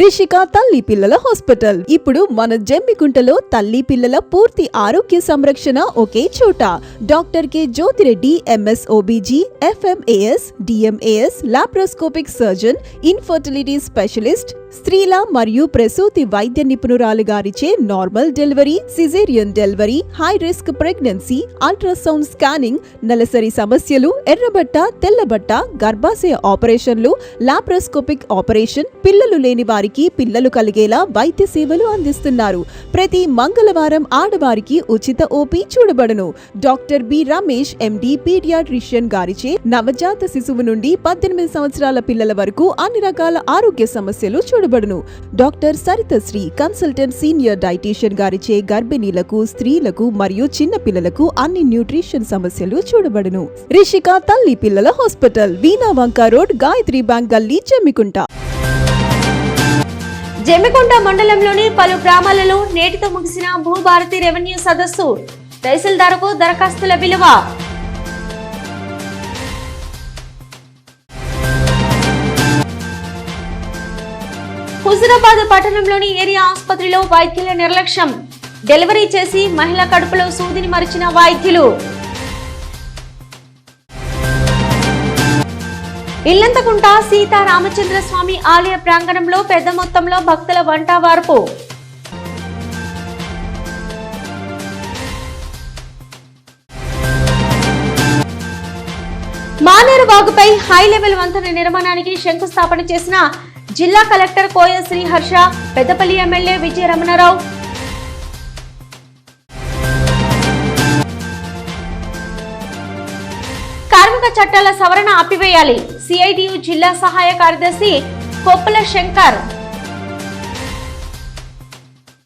రిషిక తల్లి పిల్లల హాస్పిటల్ ఇప్పుడు మన జమ్మికుంటలో తల్లి పిల్లల పూర్తి ఆరోగ్య సంరక్షణ ఒకే చోట. Doctor K Jyothireddy MS OBG FMAS DMAS laparoscopic surgeon infertility specialist స్త్రీల మరియు ప్రసూతి వైద్య నిపుణురాలు గారిచే normal delivery, caesarean delivery, high risk pregnancy, ultrasound scanning, నెలసరి సమస్యలు, ఎర్రబట్ట, తెల్లబట్ట, గర్భాశయ ఆపరేషన్లు, లాప్రోస్కోపిక్ ఆపరేషన్, పిల్లలు లేని వారికి పిల్లలు కలిగేలా వైద్య సేవలు అందిస్తున్నారు. ప్రతి మంగళవారం ఆడవారికి ఉచిత ఓపీ చూడబడును. డాక్టర్ బి రమేష్ ఎండి పీడియాట్రిషియన్ గారిచే నవజాత శిశువు నుండి 18 సంవత్సరాల పిల్లల వరకు అన్ని రకాల ఆరోగ్య సమస్యలు చూడబడును. డాక్టర్ సరితశ్రీ కన్సల్టెంట్ సీనియర్ డైటీషియన్ గారిచే గర్భిణీలకు, స్త్రీలకు మరియు చిన్న పిల్లలకు అన్ని న్యూట్రిషన్ సమస్యలు చూడబడును. రిషిక తల్లి పిల్లల హాస్పిటల్, వీణావంక రోడ్, గాయత్రి బ్యాంక్ గల్లీ, జమ్మికుంట. జమ్మికుంట మండలంలోని పలు గ్రామాలలో నేటితో ముగిసిన భూభారతి రెవెన్యూ సదస్సు. తహసీల్దార్కు దరఖాస్తుల విలువ. హుజురాబాద్ పట్టణంలోని ఏరియా ఆసుపత్రిలో వైద్యుల నిర్లక్ష్యం. డెలివరీ చేసి మహిళ కడుపులో సూదిని మరిచిన వైద్యులు. ఇల్లంతకుంట సీతారామచంద్ర స్వామి ఆలయ ప్రాంగణంలో పెద్ద మొత్తంలో భక్తుల వంటవార్పు. మానేరు వాగుపై హై లెవెల్ వంతెన నిర్మాణానికి శంకుస్థాపన చేసిన జిల్లా కలెక్టర్ కోయ శ్రీహర్ష, పెద్దపల్లి ఎమ్మెల్యే విజయ రమణారావు. కార్మిక చట్టాల సవరణ ఆపివేయాలి. సిఐటియు జిల్లా సహాయ కార్యదర్శి కొప్పుల శంకర్.